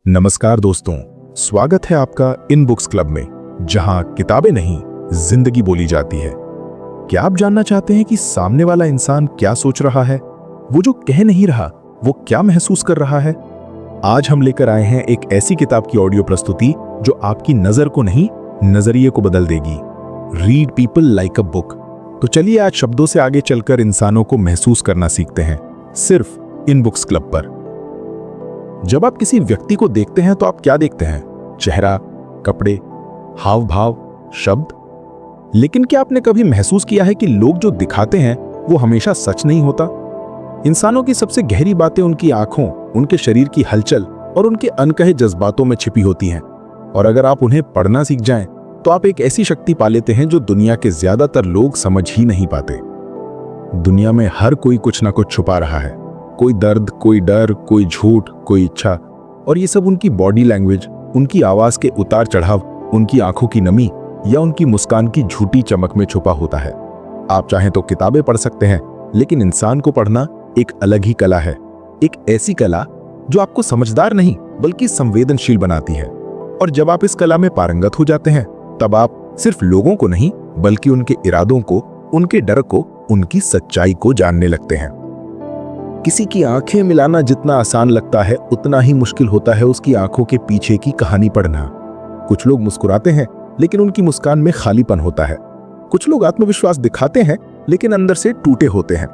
नमस्कार दोस्तों, स्वागत है आपका इन बुक्स क्लब में, जहां किताबें नहीं जिंदगी बोली जाती है। क्या आप जानना चाहते हैं कि सामने वाला इंसान क्या सोच रहा है, वो जो कह नहीं रहा वो क्या महसूस कर रहा है? आज हम लेकर आए हैं एक ऐसी किताब की ऑडियो प्रस्तुति जो आपकी नजर को नहीं, नजरिए को बदल देगी। Read people like a book. तो चलिए आज शब्दों से आगे चलकर इंसानों को महसूस करना सीखते हैं, सिर्फ इन बुक्स क्लब पर। जब आप किसी व्यक्ति को देखते हैं तो आप क्या देखते हैं? चेहरा, कपड़े, हाव भाव, शब्द। लेकिन क्या आपने कभी महसूस किया है कि लोग जो दिखाते हैं वो हमेशा सच नहीं होता? इंसानों की सबसे गहरी बातें उनकी आंखों, उनके शरीर की हलचल और उनके अनकहे जज्बातों में छिपी होती हैं। और अगर आप उन्हें पढ़ना सीख जाएं, तो आप एक ऐसी शक्ति पा लेते हैं जो दुनिया के ज्यादातर लोग समझ ही नहीं पाते। दुनिया में हर कोई कुछ ना कुछ छुपा रहा है, कोई दर्द, कोई डर, कोई झूठ, कोई इच्छा। और ये सब उनकी बॉडी लैंग्वेज, उनकी आवाज के उतार चढ़ाव, उनकी आंखों की नमी या उनकी मुस्कान की झूठी चमक में छुपा होता है। आप चाहें तो किताबें पढ़ सकते हैं, लेकिन इंसान को पढ़ना एक अलग ही कला है। एक ऐसी कला जो आपको समझदार नहीं बल्कि संवेदनशील बनाती है। और जब आप इस कला में पारंगत हो जाते हैं, तब आप सिर्फ लोगों को नहीं बल्कि उनके इरादों को, उनके डर को, उनकी सच्चाई को जानने लगते हैं। किसी की आंखें मिलाना जितना आसान लगता है, उतना ही मुश्किल होता है उसकी आंखों के पीछे की कहानी पढ़ना। कुछ लोग मुस्कुराते हैं, लेकिन उनकी मुस्कान में खालीपन होता है। कुछ लोग आत्मविश्वास दिखाते हैं, लेकिन अंदर से टूटे होते हैं।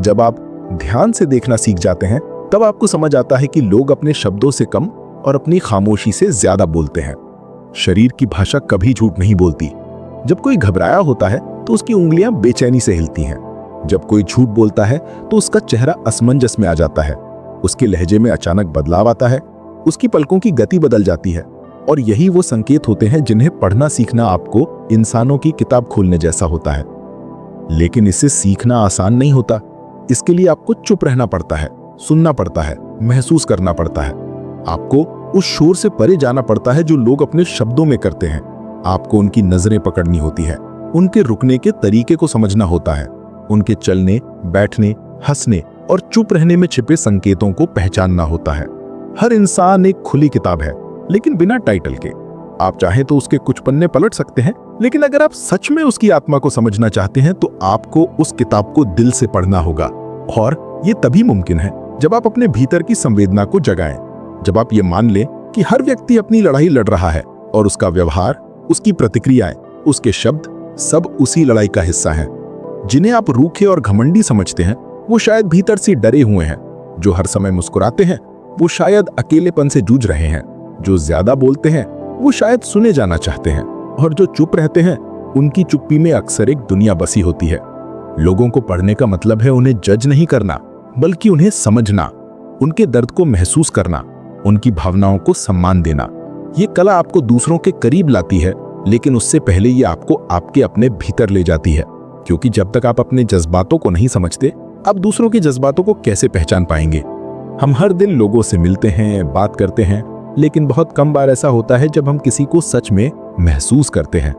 जब आप ध्यान से देखना सीख जाते हैं, तब आपको समझ आता है कि लोग अपने शब्दों से कम और अपनी खामोशी से ज्यादा बोलते हैं। शरीर की भाषा कभी झूठ नहीं बोलती। जब कोई घबराया होता है तो उसकी उंगलियां बेचैनी से हिलती हैं। जब कोई झूठ बोलता है तो उसका चेहरा असमंजस में आ जाता है। उसके लहजे में अचानक बदलाव आता है, उसकी पलकों की गति बदल जाती है। और यही वो संकेत होते हैं जिन्हें पढ़ना सीखना आपको इंसानों की किताब खोलने जैसा होता है। लेकिन इसे सीखना आसान नहीं होता। इसके लिए आपको चुप रहना पड़ता है, सुनना पड़ता है, महसूस करना पड़ता है। आपको उस शोर से परे जाना पड़ता है जो लोग अपने शब्दों में करते हैं। आपको उनकी नजरें पकड़नी होती है, उनके रुकने के तरीके को समझना होता है, उनके चलने, बैठने, हंसने और चुप रहने में छिपे संकेतों को पहचानना होता है। हर इंसान एक खुली किताब है, लेकिन बिना टाइटल के। आप चाहें तो उसके कुछ पन्ने पलट सकते हैं, लेकिन अगर आप सच में उसकी आत्मा को समझना चाहते हैं तो आपको उस किताब को दिल से पढ़ना होगा। और ये तभी मुमकिन है जब आप अपने भीतर की संवेदना को जगाएं, जब आप ये मान लें कि हर व्यक्ति अपनी लड़ाई लड़ रहा है और उसका व्यवहार, उसकी प्रतिक्रियाएं, उसके शब्द सब उसी लड़ाई का हिस्सा हैं। जिन्हें आप रूखे और घमंडी समझते हैं, वो शायद भीतर से डरे हुए हैं। जो हर समय मुस्कुराते हैं, वो शायद अकेलेपन से जूझ रहे हैं। जो ज्यादा बोलते हैं, वो शायद सुने जाना चाहते हैं। और जो चुप रहते हैं, उनकी चुप्पी में अक्सर एक दुनिया बसी होती है। लोगों को पढ़ने का मतलब है उन्हें जज नहीं करना, बल्कि उन्हें समझना, उनके दर्द को महसूस करना, उनकी भावनाओं को सम्मान देना। ये कला आपको दूसरों के करीब लाती है, लेकिन उससे पहले ये आपको आपके अपने भीतर ले जाती है। क्योंकि जब तक आप अपने जज्बातों को नहीं समझते, आप दूसरों के जज्बातों को कैसे पहचान पाएंगे? हम हर दिन लोगों से मिलते हैं, बात करते हैं, लेकिन बहुत कम बार ऐसा होता है जब हम किसी को सच में महसूस करते हैं।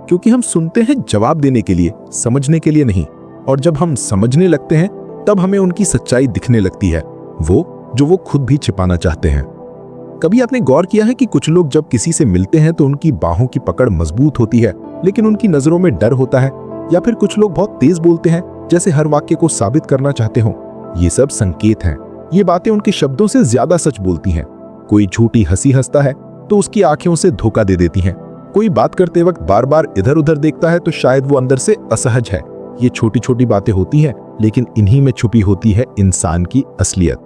क्योंकि हम सुनते हैं जवाब देने के लिए, समझने के लिए नहीं। और जब हम समझने लगते हैं, तब हमें उनकी सच्चाई दिखने लगती है, वो जो वो खुद भी छिपाना चाहते हैं। कभी आपने गौर किया है कि कुछ लोग जब किसी से मिलते हैं तो उनकी बाहों की पकड़ मजबूत होती है, लेकिन उनकी नजरों में डर होता है? या फिर कुछ लोग बहुत तेज बोलते हैं, जैसे हर वाक्य को साबित करना चाहते हो। ये सब संकेत हैं। ये बातें उनके शब्दों से ज्यादा सच बोलती हैं। कोई झूठी हंसी हंसता है तो उसकी आंखें उसे धोखा दे देती हैं। कोई बात करते वक्त बार बार इधर उधर देखता है तो शायद वो अंदर से असहज है। ये छोटी छोटी बातें होती हैं, लेकिन इन्हीं में छुपी होती है इंसान की असलियत।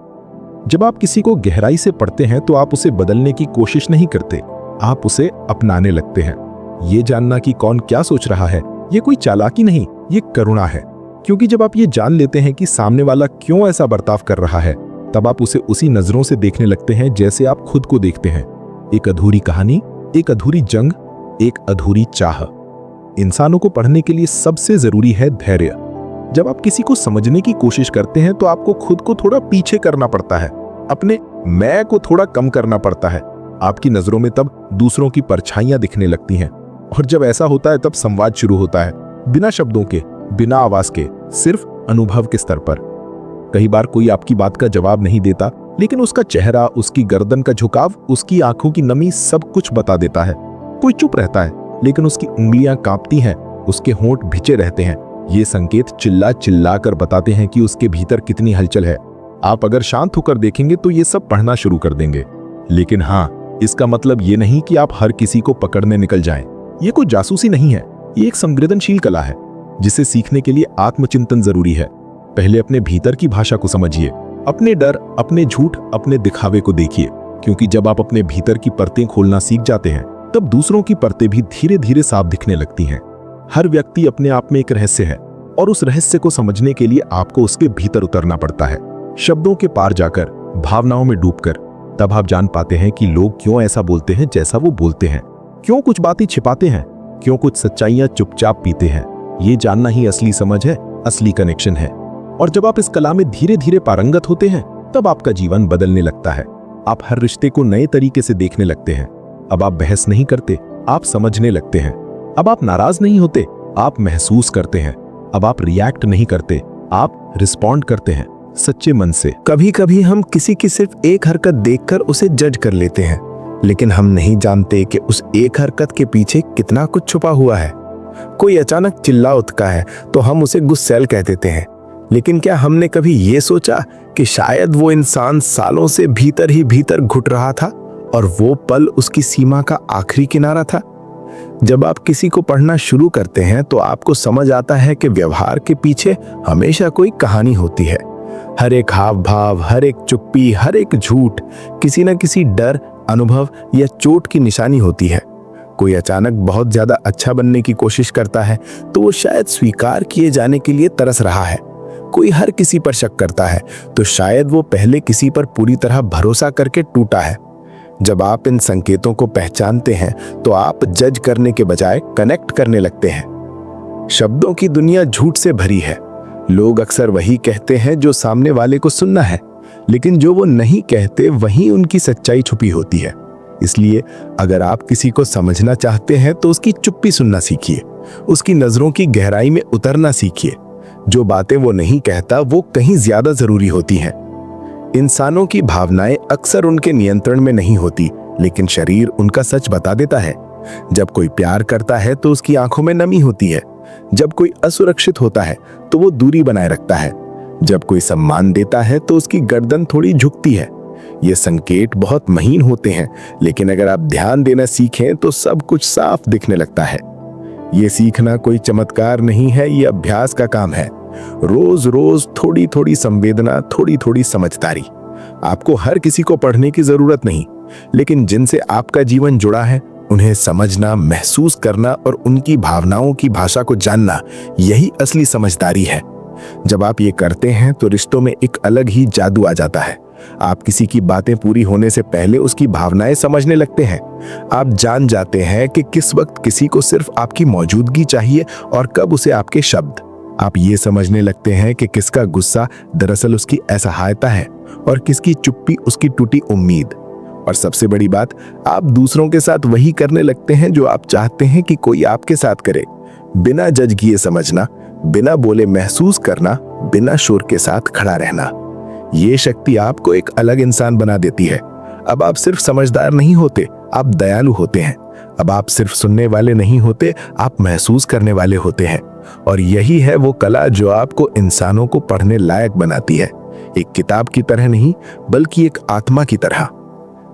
जब आप किसी को गहराई से पढ़ते हैं तो आप उसे बदलने की कोशिश नहीं करते, आप उसे अपनाने लगते हैं। ये जानना कि कौन क्या सोच रहा है, ये कोई चालाकी नहीं, ये करुणा है। क्योंकि जब आप ये जान लेते हैं कि सामने वाला क्यों ऐसा बर्ताव कर रहा है, तब आप उसे उसी नजरों से देखने लगते हैं जैसे आप खुद को देखते हैं। एक अधूरी कहानी, एक अधूरी जंग, एक अधूरी चाह। इंसानों को पढ़ने के लिए सबसे जरूरी है धैर्य। जब आप किसी को समझने की कोशिश करते हैं तो आपको खुद को थोड़ा पीछे करना पड़ता है, अपने मैं को थोड़ा कम करना पड़ता है। आपकी नजरों में तब दूसरों की परछाइयां दिखने लगती हैं। और जब ऐसा होता है तब संवाद शुरू होता है, बिना शब्दों के, बिना आवाज के, सिर्फ अनुभव के स्तर पर। कई बार कोई आपकी बात का जवाब नहीं देता, लेकिन उसका चेहरा, उसकी गर्दन का झुकाव, उसकी आंखों की नमी सब कुछ बता देता है। कोई चुप रहता है, लेकिन उसकी उंगलियां कांपती हैं, उसके होंठ भिजे रहते हैं। ये संकेत चिल्ला चिल्ला कर बताते हैं कि उसके भीतर कितनी हलचल है। आप अगर शांत होकर देखेंगे तो ये सब पढ़ना शुरू कर देंगे। लेकिन हाँ, इसका मतलब ये नहीं कि आप हर किसी को पकड़ने निकल जाएं। ये कोई जासूसी नहीं है, ये एक संवेदनशील कला है जिसे सीखने के लिए आत्मचिंतन जरूरी है। पहले अपने भीतर की भाषा को समझिए, अपने डर, अपने झूठ, अपने दिखावे को देखिए, क्योंकि जब आप अपने भीतर की परतें खोलना सीख जाते हैं तब दूसरों की परतें भी धीरे धीरे साफ दिखने लगती हैं। हर व्यक्ति अपने आप में एक रहस्य है और उस रहस्य को समझने के लिए आपको उसके भीतर उतरना पड़ता है, शब्दों के पार जाकर, भावनाओं में डूबकर। तब आप जान पाते हैं कि लोग क्यों ऐसा बोलते हैं जैसा वो बोलते हैं, क्यों कुछ बातें छिपाते हैं, क्यों कुछ सच्चाइयां चुपचाप पीते हैं। ये जानना ही असली समझ है, असली कनेक्शन है। और जब आप इस कला में धीरे धीरे पारंगत होते हैं तब आपका जीवन बदलने लगता है। आप हर रिश्ते को नए तरीके से देखने लगते हैं। अब आप बहस नहीं करते, आप समझने लगते हैं। अब आप नाराज नहीं होते, आप महसूस करते हैं। अब आप रिएक्ट नहीं करते, आप रिस्पॉन्ड करते हैं सच्चे मन से। कभी कभी हम किसी की सिर्फ एक हरकत देखकर उसे जज कर लेते हैं, लेकिन हम नहीं जानते कि उस एक हरकत के पीछे कितना कुछ छुपा हुआ है। कोई अचानक चिल्ला उठता है तो हम उसे गुस्सैल कह देते हैं, लेकिन क्या हमने कभी ये सोचा कि शायद वो इंसान सालों से भीतर ही भीतर घुट रहा था और वो पल उसकी सीमा का आखिरी किनारा था। जब आप किसी को पढ़ना शुरू करते हैं तो आपको समझ आता है कि व्यवहार के पीछे हमेशा कोई कहानी होती है। हर एक हाव भाव, हर एक चुप्पी, हर एक झूठ किसी न किसी डर, अनुभव या चोट की निशानी होती है। कोई अचानक बहुत ज्यादा अच्छा बनने की कोशिश करता है तो वो शायद स्वीकार किए जाने के लिए तरस रहा है। कोई हर किसी पर शक करता है तो शायद वो पहले किसी पर पूरी तरह भरोसा करके टूटा है। जब आप इन संकेतों को पहचानते हैं तो आप जज करने के बजाय कनेक्ट करने लगते हैं। शब्दों की दुनिया झूठ से भरी है। लोग अक्सर वही कहते हैं जो सामने वाले को सुनना है, लेकिन जो वो नहीं कहते वहीं उनकी सच्चाई छुपी होती है। इसलिए अगर आप किसी को समझना चाहते हैं तो उसकी चुप्पी सुनना सीखिए, उसकी नजरों की गहराई में उतरना सीखिए। जो बातें वो नहीं कहता वो कहीं ज्यादा जरूरी होती हैं। इंसानों की भावनाएं अक्सर उनके नियंत्रण में नहीं होती, लेकिन शरीर उनका सच बता देता है। जब कोई प्यार करता है तो उसकी आंखों में नमी होती है। जब कोई असुरक्षित होता है तो वो दूरी बनाए रखता है। जब कोई सम्मान देता है तो उसकी गर्दन थोड़ी झुकती है। ये संकेत बहुत महीन होते हैं, लेकिन अगर आप ध्यान देना सीखें तो सब कुछ साफ दिखने लगता है। ये सीखना कोई चमत्कार नहीं है, ये अभ्यास का काम है। रोज रोज थोड़ी थोड़ी संवेदना, थोड़ी थोड़ी समझदारी। आपको हर किसी को पढ़ने की जरूरत नहीं, लेकिन जिनसे आपका जीवन जुड़ा है उन्हें समझना, महसूस करना और उनकी भावनाओं की भाषा को जानना, यही असली समझदारी है। जब आप ये करते हैं तो रिश्तों में एक अलग ही जादू आ जाता है। आप किसी की बातें पूरी होने से पहले उसकी भावनाएं समझने लगते हैं। आप जान जाते हैं कि किस वक्त किसी को सिर्फ आपकी मौजूदगी चाहिए और कब उसे आपके शब्द। आप ये समझने लगते हैं कि किसका गुस्सा दरअसल उसकी असहायता है और किसकी चुप्पी उसकी टूटी उम्मीद। और सबसे बड़ी बात, आप दूसरों के साथ वही करने लगते हैं जो आप चाहते हैं कि कोई आपके साथ करे। बिना जज किए समझना, बिना बोले महसूस करना, बिना शोर के साथ खड़ा रहना। ये शक्ति आपको एक अलग इंसान बना देती है। अब आप सिर्फ समझदार नहीं होते, आप दयालु होते हैं। अब आप सिर्फ सुनने वाले नहीं होते, आप महसूस करने वाले होते हैं। और यही है वो कला जो आपको इंसानों को पढ़ने लायक बनाती है। एक किताब की तरह नहीं, बल्कि एक आत्मा की तरह।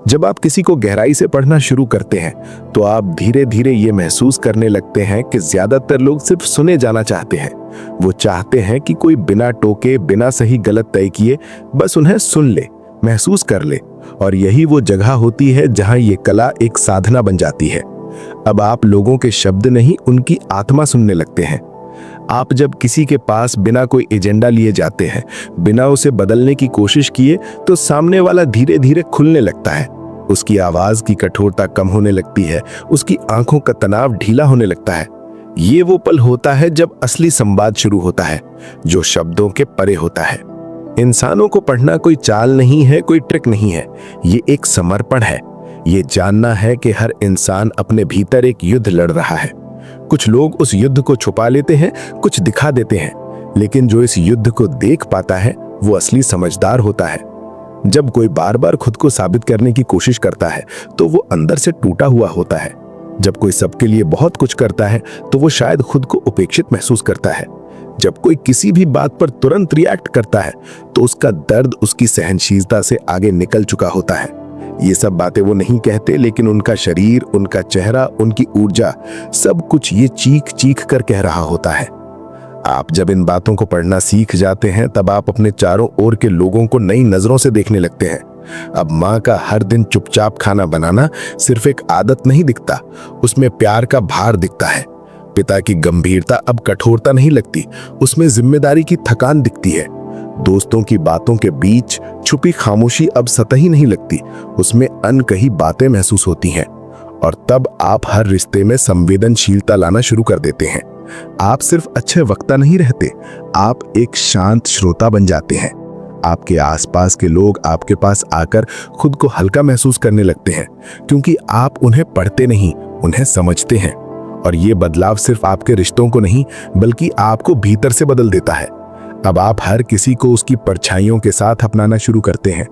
जब आप किसी को गहराई से पढ़ना शुरू करते हैं तो आप धीरे धीरे ये महसूस करने लगते हैं कि ज्यादातर लोग सिर्फ सुने जाना चाहते हैं। वो चाहते हैं कि कोई बिना टोके, बिना सही गलत तय किए बस उन्हें सुन ले, महसूस कर ले। और यही वो जगह होती है जहां ये कला एक साधना बन जाती है। अब आप लोगों के शब्द नहीं, उनकी आत्मा सुनने लगते हैं। आप जब किसी के पास बिना कोई एजेंडा लिए जाते हैं, बिना उसे बदलने की कोशिश किए, तो सामने वाला धीरे धीरे खुलने लगता है। उसकी आवाज की कठोरता कम होने लगती है, उसकी आंखों का तनाव ढीला होने लगता है। ये वो पल होता है जब असली संवाद शुरू होता है, जो शब्दों के परे होता है। इंसानों को पढ़ना कोई चाल नहीं है, कोई ट्रिक नहीं है। ये एक समर्पण है। ये जानना है कि हर इंसान अपने भीतर एक युद्ध लड़ रहा है। कुछ लोग उस युद्ध को छुपा लेते हैं, कुछ दिखा देते हैं, लेकिन जो इस युद्ध को देख पाता है वो असली समझदार होता है। जब कोई बार बार खुद को साबित करने की कोशिश करता है तो वो अंदर से टूटा हुआ होता है। जब कोई सबके लिए बहुत कुछ करता है तो वो शायद खुद को उपेक्षित महसूस करता है। जब कोई किसी भी बात पर तुरंत रिएक्ट करता है तो उसका दर्द उसकी सहनशीलता से आगे निकल चुका होता है। ये सब बातें वो नहीं कहते, लेकिन उनका शरीर, उनका चेहरा, उनकी ऊर्जा, सब कुछ ये चीख चीख कर कह रहा होता है। आप जब इन बातों को पढ़ना सीख जाते हैं तब आप अपने चारों ओर के लोगों को नई नजरों से देखने लगते हैं। अब माँ का हर दिन चुपचाप खाना बनाना सिर्फ एक आदत नहीं दिखता, उसमें प्यार का भार दिखता है। पिता की गंभीरता अब कठोरता नहीं लगती, उसमें जिम्मेदारी की थकान दिखती है। दोस्तों की बातों के बीच छुपी खामोशी अब सतही नहीं लगती, उसमें अनकही बातें महसूस होती हैं। और तब आप हर रिश्ते में संवेदनशीलता लाना शुरू कर देते हैं। आप सिर्फ अच्छे वक्ता नहीं रहते, आप एक शांत श्रोता बन जाते हैं। आपके आसपास के लोग आपके पास आकर खुद को हल्का महसूस करने लगते हैं, क्योंकि आप उन्हें पढ़ते नहीं, उन्हें समझते हैं। और ये बदलाव सिर्फ आपके रिश्तों को नहीं बल्कि आपको भीतर से बदल देता है। अब आप हर किसी को उसकी परछाइयों के साथ अपनाना शुरू करते हैं।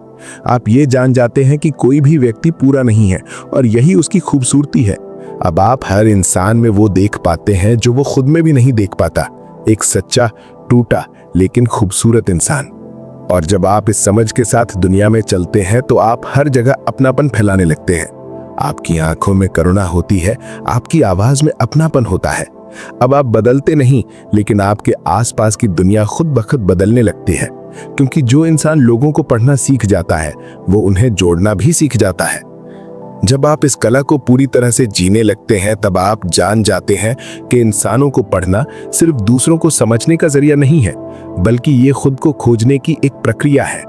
आप ये जान जाते हैं कि कोई भी व्यक्ति पूरा नहीं है और यही उसकी खूबसूरती है। अब आप हर इंसान में वो देख पाते हैं जो वो खुद में भी नहीं देख पाता, एक सच्चा, टूटा लेकिन खूबसूरत इंसान। और जब आप इस समझ के साथ दुनिया में चलते हैं तो आप हर जगह अपनापन फैलाने लगते हैं। आपकी आंखों में करुणा होती है, आपकी आवाज में अपनापन होता है। अब आप बदलते नहीं, लेकिन आपके आसपास की दुनिया खुद ब खुद बदलने लगती है, क्योंकि जो इंसान लोगों को पढ़ना सीख जाता है वो उन्हें जोड़ना भी सीख जाता है। जब आप इस कला को पूरी तरह से जीने लगते हैं तब आप जान जाते हैं कि इंसानों को पढ़ना सिर्फ दूसरों को समझने का जरिया नहीं है, बल्कि ये खुद को खोजने की एक प्रक्रिया है।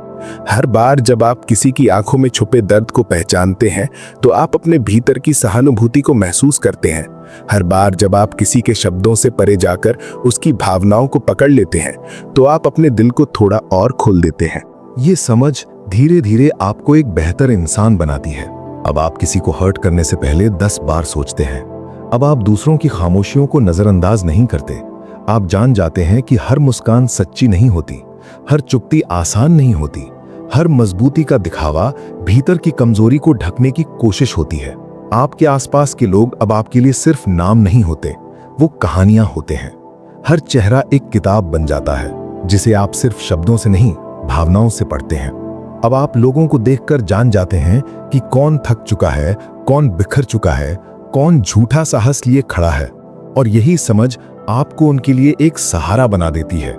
हर बार जब आप किसी की आंखों में छुपे दर्द को पहचानते हैं तो आप अपने भीतर की सहानुभूति को महसूस करते हैं। हर बार जब आप किसी के शब्दों से परे जाकर उसकी भावनाओं को पकड़ लेते हैं तो आप अपने दिल को थोड़ा और खोल देते हैं। ये समझ धीरे धीरे आपको एक बेहतर इंसान बनाती है। अब आप किसी को हर्ट करने से पहले 10 बार सोचते हैं। अब आप दूसरों की खामोशियों को नजरअंदाज नहीं करते। आप जान जाते हैं कि हर मुस्कान सच्ची नहीं होती, हर चुप्पी आसान नहीं होती, हर मजबूती का दिखावा भीतर की कमजोरी को ढकने की कोशिश होती है। आपके आसपास के लोग अब आपके लिए सिर्फ नाम नहीं होते, वो कहानियां होते हैं। हर चेहरा एक किताब बन जाता है जिसे आप सिर्फ शब्दों से नहीं, भावनाओं से पढ़ते हैं। अब आप लोगों को देखकर जान जाते हैं कि कौन थक चुका है, कौन बिखर चुका है, कौन झूठा साहस लिए खड़ा है। और यही समझ आपको उनके लिए एक सहारा बना देती है।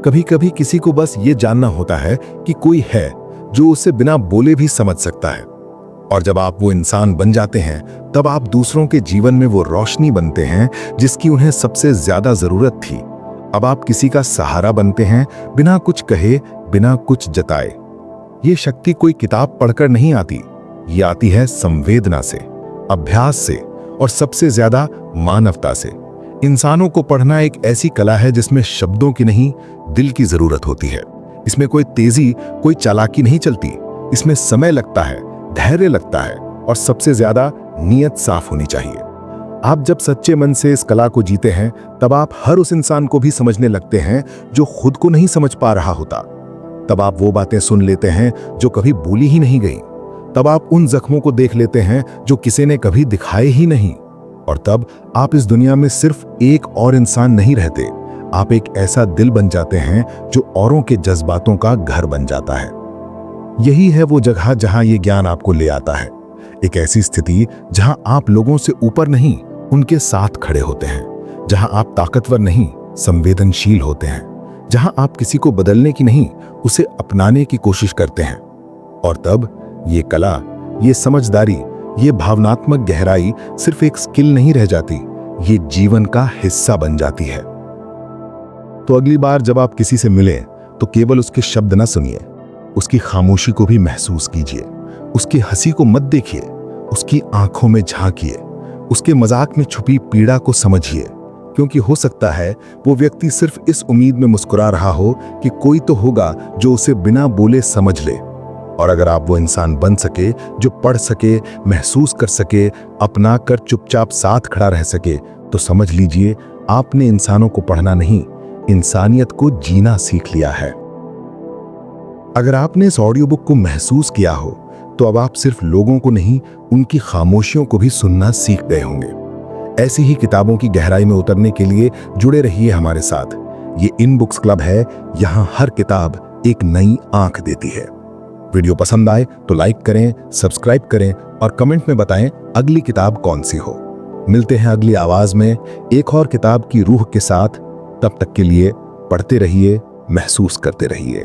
कभी कभी किसी को बस ये जानना होता है कि कोई है जो उसे बिना बोले भी समझ सकता है। और जब आप वो इंसान बन जाते हैं तब आप दूसरों के जीवन में वो रोशनी बनते हैं जिसकी उन्हें सबसे ज्यादा जरूरत थी। अब आप किसी का सहारा बनते हैं, बिना कुछ कहे, बिना कुछ जताए। ये शक्ति कोई किताब पढ़कर नहीं आती, ये आती है संवेदना से, अभ्यास से और सबसे ज्यादा मानवता से। इंसानों को पढ़ना एक ऐसी कला है जिसमें शब्दों की नहीं, दिल की जरूरत होती है। इसमें कोई तेजी, कोई चालाकी नहीं चलती। इसमें समय लगता है, धैर्य लगता है और सबसे ज्यादा नीयत साफ होनी चाहिए। आप जब सच्चे मन से इस कला को जीते हैं तब आप हर उस इंसान को भी समझने लगते हैं जो खुद को नहीं समझ पा रहा होता। तब आप वो बातें सुन लेते हैं जो कभी बोली ही नहीं गई। तब आप उन जख्मों को देख लेते हैं जो किसी ने कभी दिखाए ही नहीं। और तब आप इस दुनिया में सिर्फ एक और इंसान नहीं रहते, आप एक ऐसा दिल बन जाते हैं जो औरों के जज्बातों का घर बन जाता है। यही है वो जगह जहां ये ज्ञान आपको ले आता है, एक ऐसी स्थिति जहां आप लोगों से ऊपर नहीं, उनके साथ खड़े होते हैं, जहां आप ताकतवर नहीं, संवेदनशील होते हैं, जहां आप किसी को बदलने की नहीं, उसे अपनाने की कोशिश करते हैं। और तब ये कला, ये समझदारी, ये भावनात्मक गहराई सिर्फ एक स्किल नहीं रह जाती, ये जीवन का हिस्सा बन जाती है। तो अगली बार जब आप किसी से मिलें तो केवल उसके शब्द ना सुनिए, उसकी खामोशी को भी महसूस कीजिए। उसकी हंसी को मत देखिए, उसकी आंखों में झांकिए, उसके मजाक में छुपी पीड़ा को समझिए, क्योंकि हो सकता है वो व्यक्ति सिर्फ इस उम्मीद में मुस्कुरा रहा हो कि कोई तो होगा जो उसे बिना बोले समझ ले। और अगर आप वो इंसान बन सके जो पढ़ सके, महसूस कर सके, अपना कर चुपचाप साथ खड़ा रह सके, तो समझ लीजिए आपने इंसानों को पढ़ना नहीं, इंसानियत को जीना सीख लिया है। अगर आपने इस ऑडियो बुक को महसूस किया हो तो अब आप सिर्फ लोगों को नहीं, उनकी खामोशियों को भी सुनना सीख गए होंगे। ऐसी ही किताबों की गहराई में उतरने के लिए जुड़े रहिए हमारे साथ। ये इन बुक्स क्लब है, यहाँ हर किताब एक नई आंख देती है। वीडियो पसंद आए तो लाइक करें, सब्सक्राइब करें और कमेंट में बताएं अगली किताब कौन सी हो। मिलते हैं अगली आवाज में एक और किताब की रूह के साथ। तब तक के लिए पढ़ते रहिए, महसूस करते रहिए।